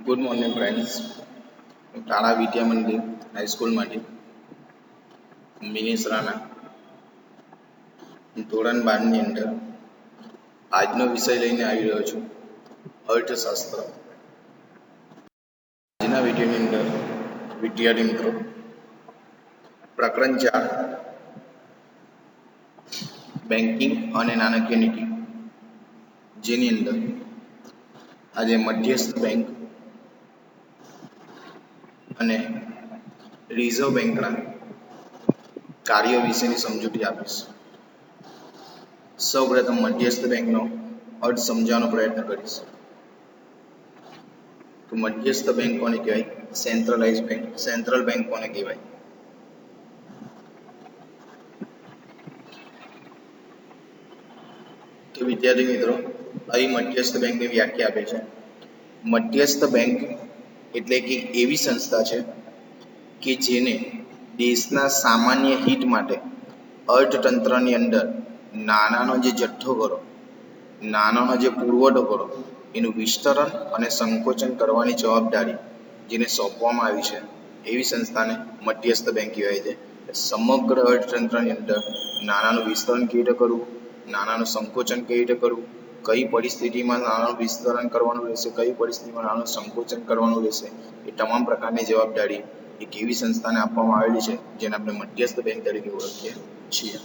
Good morning friends. હું તાળા વિદ્યા મંદિર હાઈસ્કૂલમાંથી મિનેશ રાણા ધોરણ 12ની અંદર આજનો વિષય લઈને આવી રહ્યો છું, અર્થશાસ્ત્ર. આજના વિડીયોની અંદર વિદ્યાર્થી મિત્રો પ્રકરણ 4 બેન્કિંગ અને નાણાકીય નીતિ, જેની અંદર આજે મધ્યસ્થ બેંક અને રિઝર્વ બેંકના કાર્યો વિશેની સમજૂતી આપીશ. સૌપ્રથમ મધ્યસ્થ બેંકનો અર્થ સમજાવવાનો પ્રયત્ન કરીશ. તો મધ્યસ્થ બેંક કોને કહેવાય? Centralise bank. સેન્ટ્રલ બેંક કોને કહેવાય? તો વિદ્યાર્થી મિત્રો, અહીં મધ્યસ્થ બેંકની વ્યાખ્યા આપે છે. મધ્યસ્થ બેંક એટલે કે એવી સંસ્થા છે કે જેને દેશના સામાન્ય હિત માટે અર્થતંત્રની અંદર નાણાંનો જે જથ્થો કરો, નાણાંનો જે પુરવઠો કરો, એનું વિસ્તરણ અને સંકોચન કરવાની જવાબદારી જેને સોંપવામાં આવી છે, એવી સંસ્થાને મધ્યસ્થ બેંક કહેવાય છે. સમગ્ર અર્થતંત્રની અંદર નાણાંનું વિસ્તરણ કેવી રીતે કરવું, નાણાંનું સંકોચન કેવી રીતે કરવું, કઈ પરિસ્થિતિમાં નાણાંનું વિસ્તરણ કરવાનું રહેશે, કઈ પરિસ્થિતિમાં નાણાંનું સંકોચન કરવાનું રહેશે, એ તમામ પ્રકારની જવાબદારી એક એવી સંસ્થાને આપવામાં આવેલી છે જેને આપણે મધ્યસ્થ બેંક તરીકે ઓળખીએ છીએ.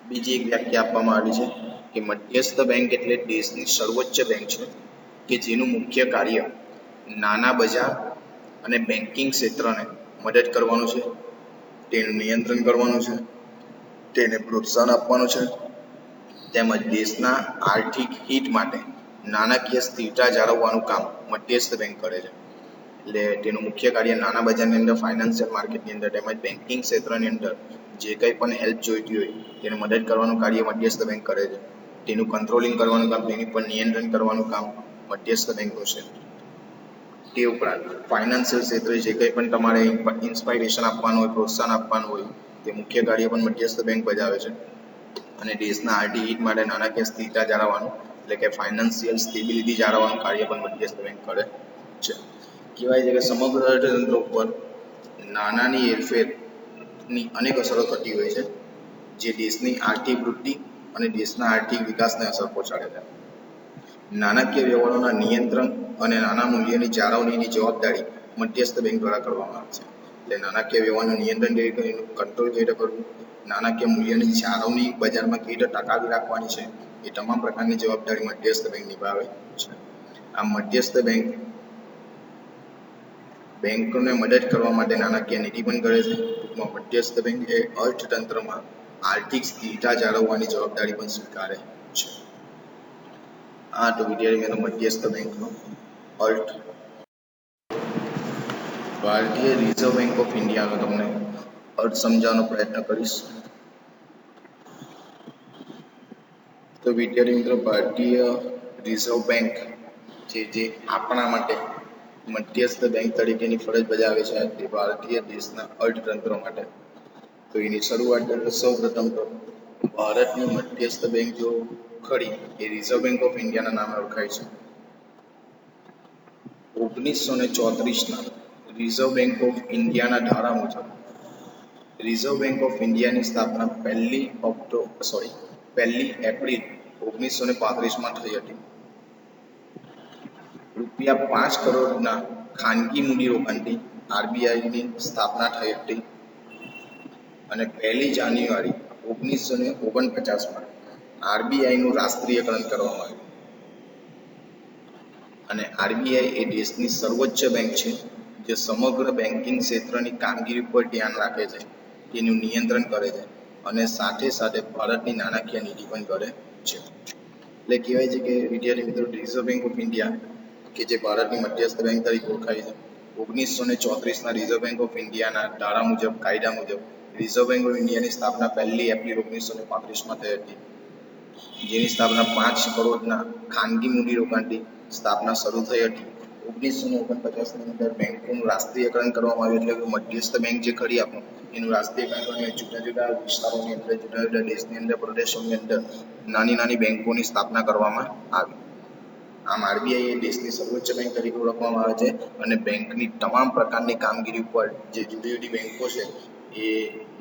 બીજી એક વ્યાખ્યા આપવામાં આવી છે કે મધ્યસ્થ બેંક એટલે દેશની સર્વોચ્ચ બેંક છે કે જેનું મુખ્ય કાર્ય નાના બજાર અને બેન્કિંગ ક્ષેત્રને મદદ કરવાનું છે, તેનું નિયંત્રણ કરવાનું છે, તેને પ્રોત્સાહન આપવાનું છે, તેમજ દેશના આર્થિક હિત માટે નાણાકીય સ્થિરતા જાળવવાનું કામ મધ્યસ્થ બેંક કરે છે. એટલે તેનું મુખ્ય કાર્ય નાના બજારની અંદર, ફાઇનાન્શિયલ માર્કેટની અંદર તેમજ બેન્કિંગ ક્ષેત્રની અંદર જે કંઈ પણ હેલ્પ જોઈતી હોય તેને મદદ કરવાનું કાર્ય મધ્યસ્થ બેંક કરે છે. તેનું કંટ્રોલિંગ કરવાનું કામ, તેની પર નિયંત્રણ કરવાનું કામ મધ્યસ્થ બેંકનું છે. તે ઉપરાંત ફાઇનાન્શિયલ ક્ષેત્રે જે કંઈ પણ તમારે ઇન્સ્પાયરેશન આપવાનું હોય, પ્રોત્સાહન આપવાનું હોય, તે મુખ્ય કાર્ય પણ મધ્યસ્થ બેંક બજાવે છે. અને દેશના આર્થિક હિત માટે નાણાકીય સ્થિરતા જાળવવાનું એટલે કે ફાઇનાન્શિયલ સ્ટેબિલિટી જાળવવાનું કાર્ય પણ મધ્યસ્થ બેંક કરે છે. કહેવાય છે કે સમગ્ર અર્થતંત્ર ઉપર નાણાંની હેરફેરની અનેક અસરો થતી હોય છે, જે દેશની આર્થિક વૃદ્ધિ અને દેશના આર્થિક વિકાસને અસર પહોંચાડે છે. નાણાકીય વ્યવહારોના નિયંત્રણ અને નાણાં મૂલ્યની જાળવણીની જવાબદારી મધ્યસ્થ બેંક દ્વારા કરવામાં આવે છે. એટલે નાણાકીય વ્યવહારનું નિયંત્રણ કેવી રીતે કરવું, કંટ્રોલ કેવી રીતે કરવું, નાણાકીય મૂલ્યની જાળવણી બજારમાં કેવી રીતે ટકાવી રાખવાની છે, એ તમામ પ્રકારની જવાબદારી મધ્યસ્થ બેંક નિભાવે છે. આ મધ્યસ્થ બેંક બેંકોને મદદ કરવા માટે નાણાકીય નીતિ પણ કરે છે. ટૂંકમાં મધ્યસ્થ બેંક એ અર્થતંત્રમાં આર્થિક સ્થિરતા જાળવવાની જવાબદારી પણ સ્વીકારે છે. આ તો વિદ્યાર્થી મિત્રો મધ્યસ્થ બેંકનો અર્થ. ભારતીય રિઝર્વ બેંક ઓફ ઇન્ડિયાનો તમને અર્થ સમજાવવાનો પ્રયત્ન કરીશ. તો વિદ્યાર્થી મિત્રો, ભારતીય રિઝર્વ બેંક છે જે આપણા માટે મધ્યસ્થ બેંક તરીકેની ફરજ બજાવે છે તે ભારતીય દેશના અર્થતંત્ર માટે. તો એની શરૂઆત સૌપ્રથમ તો ભારતની મધ્યસ્થ બેંક જો ખરી એ રિઝર્વ બેંક ઓફ ઇન્ડિયાના નામે ઓળખાય છે. 1934ના રિઝર્વ બેંક ઓફ ઇન્ડિયાના ધારા મુજબ રિઝર્વ બેંક ઓફ ઇન્ડિયાની સ્થાપના 1 એપ્રિલ 1935માં થઈ હતી. ₹5 કરોડના ખાનગી મૂડીરોકાણથી આરબીઆઈની સ્થાપના થઈ હતી અને 1 જાન્યુઆરી 1949માં આરબીઆઈનું રાષ્ટ્રીયકરણ કરવામાં આવ્યું. અને આરબીઆઈ એ દેશની સર્વોચ્ચ બેંક છે જે સમગ્ર બેન્કિંગ ક્ષેત્રની કામગીરી પર ધ્યાન રાખે છે, તેનું નિયંત્રણ કરે છે અને સાથે સાથે ભારતની નાણાકીય નીતિ પણ કરે છે. એટલે કહેવાય છે કે વિદ્યાર્થી મિત્રો, રિઝર્વ બેંક ઓફ ઇન્ડિયા કે જે ભારતની મધ્યસ્થ બેંક તરીકે ઓળખાય છે, 1934ના રિઝર્વ બેંક ઓફ ઇન્ડિયાના ધારા મુજબ, કાયદા મુજબ રિઝર્વ બેંક ઓફ ઇન્ડિયાની સ્થાપના 1 એપ્રિલ 1935માં થઈ હતી, જેની સ્થાપના 5 કરોડના ખાનગી મૂડીરોકાણથી સ્થાપના શરૂ થઈ હતી. 1949ની અંદર બેંકોનું રાષ્ટ્રીયકરણ કરવામાં આવ્યું, એટલે કે મધ્યસ્થ બેંક જે ખરી આપણું એનું રાષ્ટ્રીયકરણ કરીને જુદા જુદા વિસ્તારોની અંદર, જુદા જુદા દેશની અંદર, પ્રદેશોની અંદર નાની નાની બેંકોની સ્થાપના કરવામાં આવી. આમ આરબીઆઈ એ દેશની સર્વોચ્ચ બેંક તરીકે ઓળખવામાં આવે છે અને બેંકની તમામ પ્રકારની કામગીરી ઉપર જે જુદી જુદી બેંકો છે એ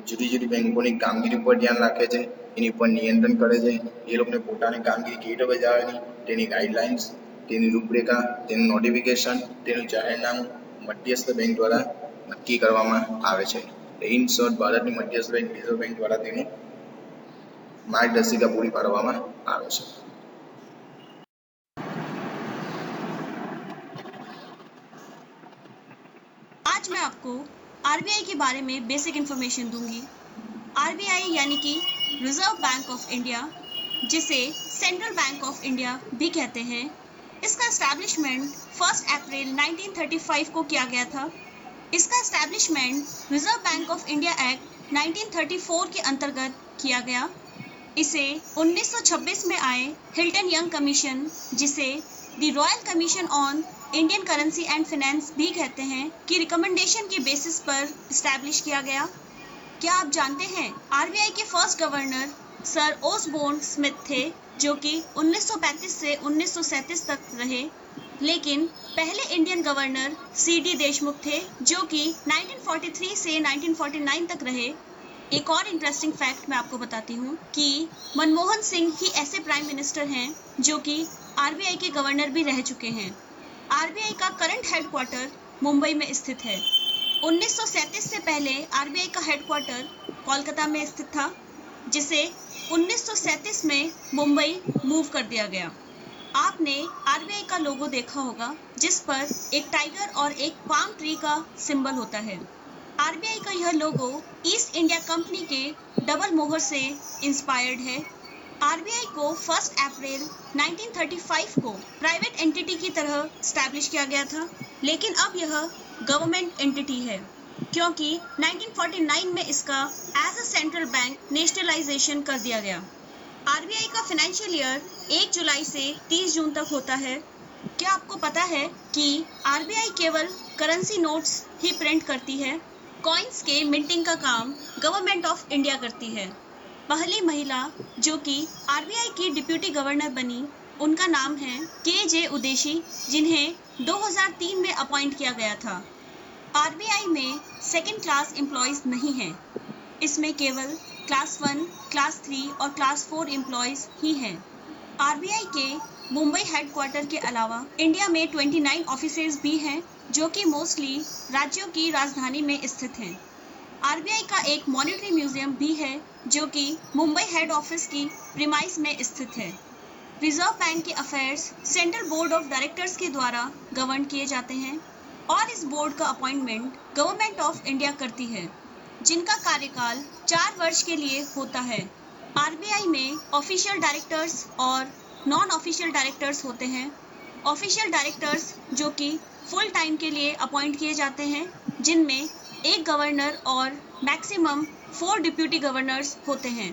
જુદી જુદી બેંકોની કામગીરી પર ધ્યાન રાખે છે, એની ઉપર નિયંત્રણ કરે છે, એ લોકોને પોતાની કામગીરી કેવી રીતે બજાવવાની તેની ગાઈડલાઇન્સ, તેની રૂપરેખા, તેનું નોટિફિકેશન, તેનું જાહેરનામું મધ્યસ્થ બેંક દ્વારા નક્કી કરવામાં આવે છે. ઇન શોર્ટ, ભારતની મધ્યસ્થ બેંક રિઝર્વ બેંક દ્વારા તેનું मार्गदर्शिका पूरी पाडवामां आवे छे। आज मैं आपको आरबीआई के बारे में बेसिक इन्फॉर्मेशन दूंगी। आरबीआई यानी कि रिजर्व बैंक ऑफ इंडिया, जिसे सेंट्रल बैंक ऑफ इंडिया भी कहते हैं, इसका एस्टैब्लिशमेंट 1 अप्रैल 1935 को किया गया था। इसका establishment reserve bank of India act 1934 के अंतर्गत किया गया। इसे 1926 में आए हिल्टन यंग कमीशन, जिसे the royal commission on Indian currency and finance भी कहते हैं, की रिकमेंडेशन के बेसिस पर इस्टेब्लिश किया गया। क्या आप जानते हैं आरबीआई के first governor sir Osborne Smith थे, जो कि 1935 से 1937 तक रहे, लेकिन पहले इंडियन गवर्नर सीडी देशमुख थे, जो कि 1943 से 1949 तक रहे। एक और इंटरेस्टिंग फैक्ट मैं आपको बताती हूँ कि मनमोहन सिंह ही ऐसे प्राइम मिनिस्टर हैं जो कि आरबीआई के गवर्नर भी रह चुके हैं। आरबीआई का करंट हेडक्वार्टर मुंबई में स्थित है। 1937 से पहले आरबीआई का हेडक्वार्टर कोलकाता में स्थित था, जिसे 1937 में मुंबई मूव कर दिया गया। आपने आरबीआई का लोगो देखा होगा, जिस पर एक टाइगर और एक पाम ट्री का सिंबल होता है। आरबीआई का यह लोगो ईस्ट इंडिया कंपनी के डबल मोहर से इंस्पायर्ड है। आरबीआई को 1 अप्रैल 1935 को प्राइवेट एंटिटी की तरह स्टैब्लिश किया गया था, लेकिन अब यह गवर्नमेंट एंटिटी है, क्योंकि 1949 में इसका as a central bank nationalisation कर दिया गया। आरबीआई का फाइनेंशियल ईयर 1 जुलाई से 30 जून तक होता है। क्या आपको पता है कि आरबीआई केवल करेंसी नोट्स ही प्रिंट करती है? कॉइन्स के मिंटिंग का काम गवर्नमेंट ऑफ इंडिया करती है। पहली महिला जो कि आरबीआई की डिप्यूटी गवर्नर बनी, उनका नाम है के.जे. उदेशी, जिन्हें 2003 में अपॉइंट किया गया था। आरबीआई में सेकंड क्लास एम्प्लॉयज़ नहीं हैं। इसमें केवल क्लास 1, क्लास 3 और क्लास 4 एम्प्लॉयज़ ही हैं। आरबीआई के मुंबई हेडक्वार्टर के अलावा इंडिया में 29 ऑफिसेज भी हैं, जो कि मोस्टली राज्यों की राजधानी में स्थित हैं। आरबीआई का एक मॉनेटरी म्यूजियम भी है, जो कि मुंबई हेड ऑफिस की प्रीमाइस में स्थित है। रिजर्व बैंक के affairs central board of directors के द्वारा गवर्न किए जाते हैं, और इस बोर्ड का अपॉइंटमेंट गवर्नमेंट ऑफ इंडिया करती है, जिनका कार्यकाल 4 वर्ष के लिए होता है। आरबीआई में ऑफिशियल डायरेक्टर्स और नॉन ऑफिशियल डायरेक्टर्स होते हैं। ऑफिशियल डायरेक्टर्स जो कि फुल टाइम के लिए अपॉइंट किए जाते हैं, जिनमें एक गवर्नर और मैक्सिमम 4 डिप्यूटी गवर्नर्स होते हैं।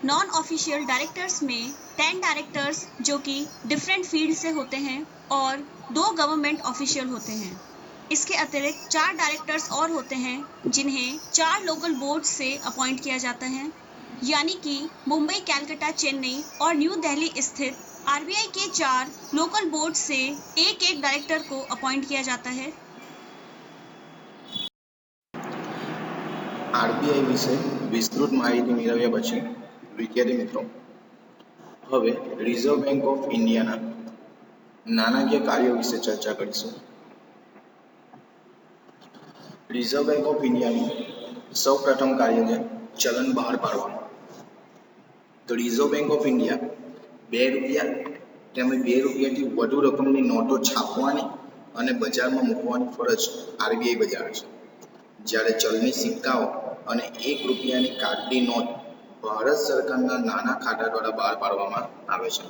नॉन ऑफिशियल डायरेक्टर्स में 10 डायरेक्टर्स जो कि डिफरेंट फील्ड से होते हैं और 2 गवर्नमेंट ऑफिशियल होते हैं। इसके अतिरिक्त 4 डायरेक्टर्स और होते हैं, जिन्हें 4 लोकल बोर्ड से अपॉइंट किया जाता है, यानी कि मुंबई, कैलकाटा, चेन्नई और न्यू दिल्ली स्थित आरबीआई के 4 लोकल बोर्ड से एक डायरेक्टर को अपॉइंट किया जाता है। आरबीआई विषे विस्तृत माहिती मेळव्या पछी विद्यार्थी मित्रों, हवे रिजर्व बैंक ऑफ इंडियाना नाणाकीय कार्यों विषे चर्चा करीशुं। रिजर्व बैंक ऑफ इंडियानुं सौ प्रथम कार्य छे चलन बहार पाडवानुं। तो रिजर्व बैंक ऑफ इंडिया 2 રૂપિયા તેમજ 2 રૂપિયાથી વધુ રકમની નોટો છાપવાની અને બજારમાં મૂકવાની ફરજ આરબીઆઈ બજાવે છે, જ્યારે ચલણી સિક્કાઓ અને 1 રૂપિયાની કાગળી નોટ ભારત સરકારના નાના ખાતા દ્વારા બહાર પાડવામાં આવે છે,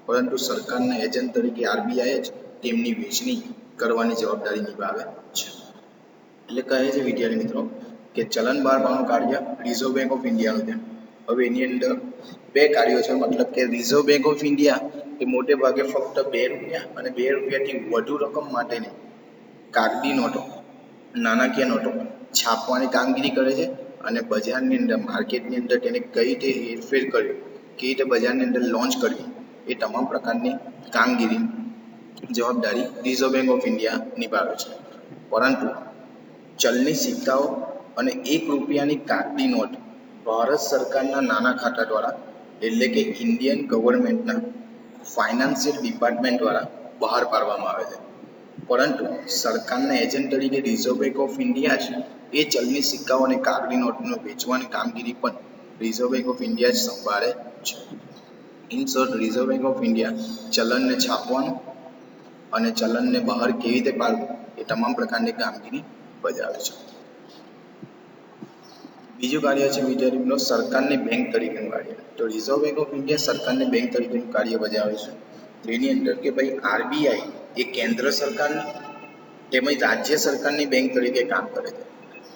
પરંતુ સરકારના એજન્ટ તરીકે આરબીઆઈ જ તેમની વહેંચણી કરવાની જવાબદારી નિભાવે છે। એટલે કહે છે વિદ્યાર્થી મિત્રો કે ચલણ બહાર પાડવાનું કાર્ય રિઝર્વ બેંક ઓફ ઇન્ડિયાનું છે। હવે એની અંદર 2 કાર્યો છે, मतलब કે રિઝર્વ બેંક ઓફ ઇન્ડિયા એ મોટે ભાગે ફક્ત 2 રૂપિયા અને 2 રૂપિયાથી વધુ રકમ માટેની કાગળી નોટો, નાણાકીય નોટો છાપવાની કામગીરી કરે છે અને બજારની અંદર, માર્કેટની અંદર તેને કઈ રીતે હેરફેર કરવી, કઈ રીતે બજારની અંદર લોન્ચ કરવી, એ તમામ પ્રકારની કામગીરી જવાબદારી રિઝર્વ બેંક ઓફ ઇન્ડિયા નિભાવે છે. પરંતુ ચલણી સિક્કાઓ અને 1 રૂપિયાની કાગળી નોટ ભારત સરકારના નાના ખાતા દ્વારા એટલે કે ઇન્ડિયન ગવર્મેન્ટના ફાઇનાન્શિયલ ડિપાર્ટમેન્ટ દ્વારા બહાર પાડવામાં આવે છે. પરંતુ સરકારના એજન્ટ તરીકે રિઝર્વ બેંક ઓફ ઇન્ડિયા છે એ ચલણી સિક્કાઓ અને કાગળી નોટનો વેચવાની કામગીરી પણ રિઝર્વ બેંક ઓફ ઇન્ડિયા જ સંભાળે છે. In short, Reserve Bank of India ચલણને છાપવાનું અને ચલણને બહાર કેવી રીતે પાડવું એ તમામ પ્રકારની કામગીરી બજાવે છે. બીજું કાર્ય છે વિદ્યાર્થી મિત્રો, સરકારની બેંક તરીકેનું કાર્ય. તો રિઝર્વ બેંક ઓફ ઇન્ડિયા સરકારની બેંક તરીકેનું કાર્ય બજાવે છે. તેની અંદર કે ભાઈ આરબીઆઈ એ કેન્દ્ર સરકારની તેમજ રાજ્ય સરકારની બેંક તરીકે કામ કરે છે.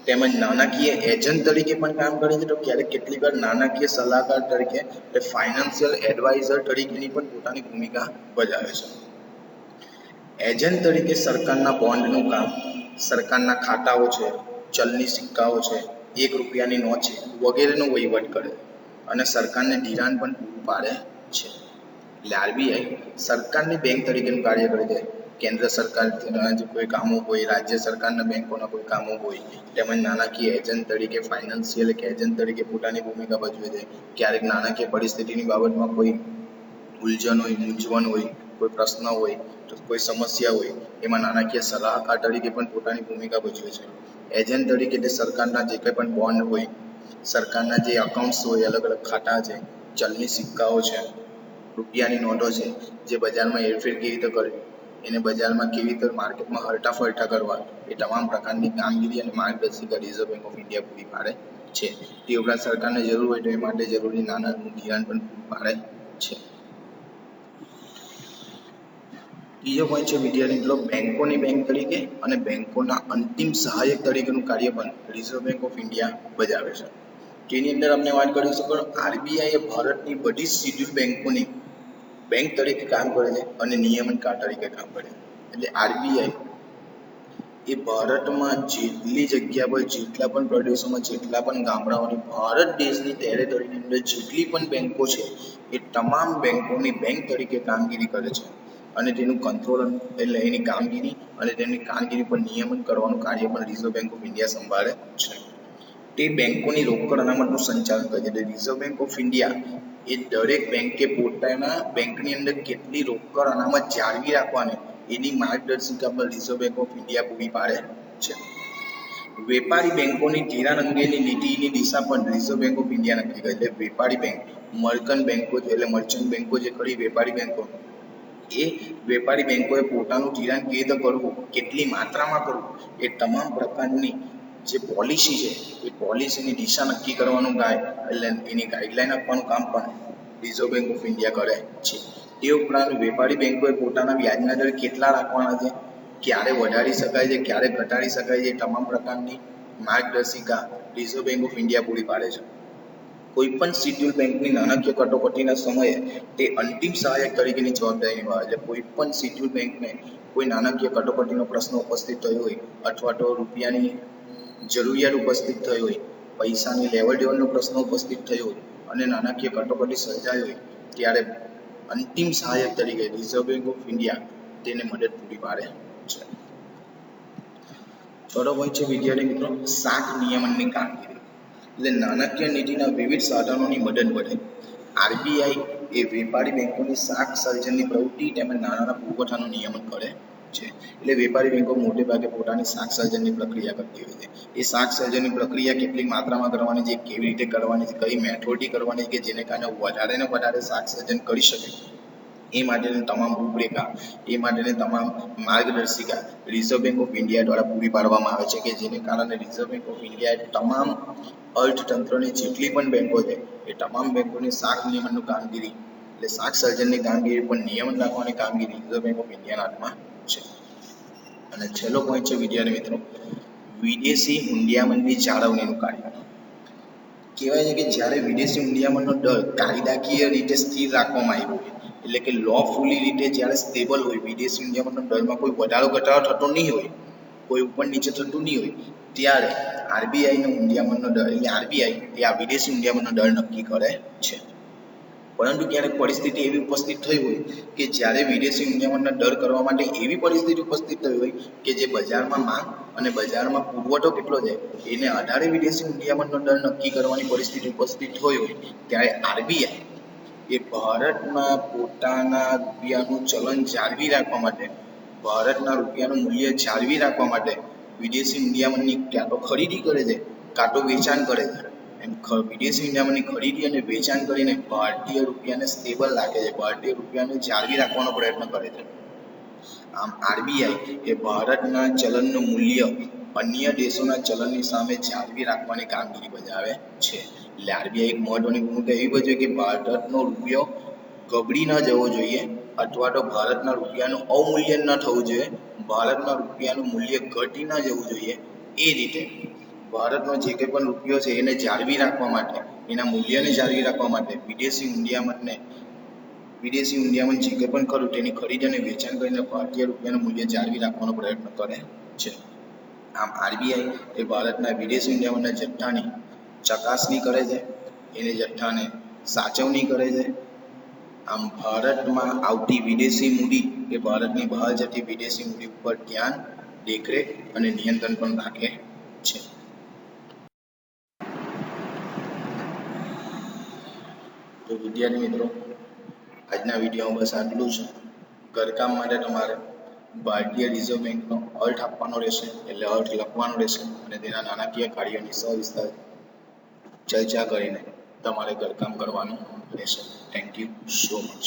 તેમજ નાણાકીય એજન્ટ તરીકે પણ કામ કરે છે. તો ક્યારેક કેટલીક વાર નાણાકીય સલાહકાર તરીકે એટલે ફાઇનાન્શિયલ એડવાઇઝર તરીકેની પણ પોતાની ભૂમિકા ભજાવે છે. એજન્ટ તરીકે સરકારના બોન્ડનું કામ, સરકારના ખાતાઓ છે, ચલણી સિક્કાઓ છે, 1 રૂપિયાની નોટ છે વગેરેનો વહીવટ કરે અને સરકારને ધિરાણ પણ પૂરું પાડે છે. એટલે આરબીઆઈ સરકારની બેંક તરીકેનું કાર્ય કરે છે. કેન્દ્ર સરકારના જે કોઈ કામો હોય, રાજ્ય સરકારના બેંકોના કોઈ કામો હોય, તેમજ નાણાકીય એજન્ટ તરીકે ફાઇનાન્શિયલ કે એજન્ટ તરીકે પોતાની ભૂમિકા ભજવે છે. ક્યારેક નાણાકીય પરિસ્થિતિની બાબતમાં કોઈ ઉલઝન હોય, મૂંઝવણ હોય, કોઈ પ્રશ્ન હોય, તો કોઈ સમસ્યા હોય, એમાં નાણાકીય સલાહકાર તરીકે પણ પોતાની ભૂમિકા ભજવે છે. એજન્ટ તરીકે તે સરકારના જે કંઈ પણ બોન્ડ હોય, સરકારના જે અકાઉન્ટ્સ હોય, અલગ અલગ ખાતા છે, ચલણી સિક્કાઓ છે, રૂપિયાની નોટો છે, જે બજારમાં હેરફેર કેવી રીતે કરવી, એને બજારમાં કેવી રીતે માર્કેટમાં હરતા ફરતા કરવા, એ તમામ પ્રકારની કામગીરી અને માર્ગદર્શિકા રિઝર્વ બેંક ઓફ ઇન્ડિયા પૂરી પાડે છે. તે ઉપરાંત સરકારને જરૂર હોય તો એ માટે જરૂરી નાણાંનું ધિરાણ પણ પૂરું પાડે છે. ત્રીજો પોઈન્ટ છે વિદ્યાર્થી મિત્રો, બેંકોની બેંક તરીકે અને બેંકોના અંતિમ સહાયક તરીકેનું કાર્ય પણ રિઝર્વ બેંક ઓફ ઇન્ડિયા બજાવે છે. તેની અંદર આપણે વાત કરીશું કે આરબીઆઈ એ ભારતની બધી જ શિડ્યુલ બેંકોની બેંક તરીકે કામ કરે છે અને નિયમનકાર તરીકે કામ કરે છે. એટલે આરબીઆઈ એ ભારતમાં જેટલી જગ્યા પર, જેટલા પણ પ્રદેશોમાં, જેટલા પણ ગામડાઓની ભારત દેશની ટેરેટરીની અંદર જેટલી પણ બેંકો છે એ તમામ બેંકોની બેંક તરીકે કામગીરી કરે છે અને તેનું કંટ્રોલ એટલે એની કામગીરી અને તેની કામગીરી પર નિયમન કરવાનું કાર્ય પણ રિઝર્વ બેંક ઓફ ઇન્ડિયા સંભાળે છે. તે બેંકોની રોકડ અનામતનું સંચાલન કરે છે. એટલે રિઝર્વ બેંક ઓફ ઇન્ડિયા એ દરેક બેંકે પોતાના બેંકની અંદર કેટલી રોકડ અનામત જાળવી રાખવાની એની માર્ગદર્શિકા પર રિઝર્વ બેંક ઓફ ઇન્ડિયા પૂરી પાડે છે. વેપારી બેંકોની ધિરાણ અંગેની નીતિની દિશા પણ રિઝર્વ બેંક ઓફ ઇન્ડિયા નક્કી કરે છે. વેપારી બેંક, મર્ચન્ટ બેંકો એટલે મર્ચન્ટ બેંકો જે ખરી વેપારી બેંકો, એ વેપારી બેંકોએ પોતાનું ધિરાણ કેવી રીતે કરવું, કેટલી માત્રામાં કરવું, એ તમામ પ્રકારની જે પોલિસી છે એ પોલિસીની દિશા નક્કી કરવાનું એટલે એની ગાઈડલાઈન આપવાનું કામ પણ રિઝર્વ બેંક ઓફ ઇન્ડિયા કરે છે. તે ઉપરાંત વેપારી બેંકોએ પોતાના વ્યાજના દર કેટલા રાખવાના છે, ક્યારે વધારી શકાય છે, ક્યારે ઘટાડી શકાય છે, તમામ પ્રકારની માર્ગદર્શિકા રિઝર્વ બેંક ઓફ ઇન્ડિયા પૂરી પાડે છે. કોઈ પણ શિડ્યુલ બેંકની નાણાકીય કટોકટીના સમયે તે અંતિમ સહાયક તરીકેની જવાબદારી નિભાવે છે. કોઈ પણ શિડ્યુલ બેંકને કોઈ નાણાકીય કટોકટીનો પ્રશ્ન ઉપસ્થિત થયો હોય અથવા તો રૂપિયાની જરૂરિયાત ઉપસ્થિત થઈ હોય, પૈસાની લેવડ દેવડનો પ્રશ્ન ઉપસ્થિત થયો હોય અને નાણાકીય કટોકટી સર્જાઈ હોય, ત્યારે અંતિમ સહાયક તરીકે રિઝર્વ બેંક ઓફ ઇન્ડિયા તેને મદદ પૂરી પાડે છે. ચોથો પોઈન્ટ છે વિદ્યાર્થી મિત્રો, શાખ નિયમનની કામગીરી. એટલે નાણાકીય નીતિના વિવિધ સાધનોની મદદ વડે આરબીઆઈ એ વેપારી બેંકોની શાખ સર્જનની પ્રવૃત્તિ તેમજ નાણાંના પુરવઠાનું નિયમન કરે છે. એટલે વેપારી બેંકો મોટે ભાગે પોતાની શાખ સર્જનની પ્રક્રિયા કરતી હોય છે. એ શાખ સર્જનની પ્રક્રિયા કેટલી માત્રામાં કરવાની છે, કેવી રીતે કરવાની છે, કઈ મેથોડથી કરવાની કે જેને કારણે વધારે ને વધારે શાખ સર્જન કરી શકે, એ માટેની તમામ રૂપરેખા, એ માટેની તમામ માર્ગદર્શિકા રિઝર્વ બેંક ઓફ ઇન્ડિયા દ્વારા પૂરી પાડવામાં આવે છે કે જેને કારણે રિઝર્વ બેંક ઓફ ઇન્ડિયાએ તમામ અર્થતંત્રની જેટલી પણ બેંકો છે એ તમામ બેંકોની શાખ નિયમનની કામગીરી એટલે શાખ સર્જનની કામગીરી પર નિયમન રાખવાની કામગીરી રિઝર્વ બેંક ઓફ ઇન્ડિયાના હાથમાં છે. અને છેલ્લો પોઈન્ટ છે વિદ્યાર્થી મિત્રો, વિદેશી હુંડિયામણની જાળવણીનું કાર્ય. કહેવાય છે કે જ્યારે વિદેશી હુંડિયામણનો દર કાયદાકીય રીતે સ્થિર રાખવામાં આવ્યો હોય, એટલે કે લોફુલી રીતે જ્યારે સ્ટેબલ હોય, વિદેશી હુંડિયામણનો દરમાં કોઈ વધારો ઘટાડો થતો નહીં હોય, કોઈ ઉપર નીચે થતું નહીં હોય, ત્યારે આરબીઆઈનો હુંડિયામણનો દર એટલે આરબીઆઈ એ આ વિદેશી હુંડિયામણનો દર નક્કી કરે છે. પરંતુ ક્યારેક પરિસ્થિતિ એવી ઉપસ્થિત થઈ હોય કે જ્યારે વિદેશી ઊંડિયામણનો દર કરવા માટે એવી પરિસ્થિતિ ઉપસ્થિત થઈ હોય કે જે બજારમાં માંગ અને બજારમાં પુરવઠો કેટલો છે એને આધારે વિદેશી ઊંડિયામણનો દર નક્કી કરવાની પરિસ્થિતિ ઉપસ્થિત થઈ હોય ત્યારે આરબીઆઈ એ ભારતમાં પોતાના રૂપિયાનું ચલણ જાળવી રાખવા માટે, ભારતના રૂપિયાનું મૂલ્ય જાળવી રાખવા માટે વિદેશી ઊંડિયામણની ક્યાં તો ખરીદી કરે છે કાં તો વેચાણ કરે છે. વિદેશી ઊંડિયામણની ખરીદી અને વેચાણ કરીને ભારતીય રૂપિયાને સ્ટેબલ રાખે છે, ભારતીય રૂપિયાને જાળવી રાખવાનો પ્રયત્ન કરે છે. આમ આરબીઆઈ એ ભારતના ચલણનું મૂલ્ય અન્ય દેશોના ચલણની સામે જાળવી રાખવાની કામગીરી બજાવે છે. એટલે આરબીઆઈ એક મહત્વની ભૂમિકા એવી ભજવે કે ભારતનો રૂપિયો ગબડી ન જવો જોઈએ અથવા તો ભારતના રૂપિયાનું અવમૂલ્યન ન થવું જોઈએ, ભારતના રૂપિયાનું મૂલ્ય ઘટી ન જવું જોઈએ. એ રીતે ભારતનો જે કંઈ પણ રૂપિયો છે એને જાળવી રાખવા માટે, એના મૂલ્યને જાળવી રાખવા માટે વિદેશી ઊંડિયામણને જે કંઈ પણ ખરું તેની ખરીદી અને વેચાણ કરીને ભારતીય રૂપિયાનું મૂલ્ય જાળવી રાખવાનો પ્રયત્ન કરે છે. આમ આરબીઆઈ એ ભારતના વિદેશી ઊંડિયામણના જથ્થાની ચકાસણી કરે છે, એને જથ્થાને સાચવણી કરે છે. આમ ભારતમાં આવતી વિદેશી મૂડી એ ભારતની બહાર જતી વિદેશી મૂડી ઉપર ધ્યાન, દેખરેખ અને નિયંત્રણ પણ રાખે છે. તો વિદ્યાર્થી મિત્રો, આજના વિડીયોમાં બસ આટલું છે. ઘરકામ માટે તમારે ભારતીય રિઝર્વ બેંકનો અર્થ આપવાનો રહેશે, એટલે અર્થ લખવાનો રહેશે અને તેના નાણાકીય કાર્યોની સવિસ્તાર ચર્ચા કરીને તમારે ઘરકામ કરવાનું રહેશે. Thank you so much.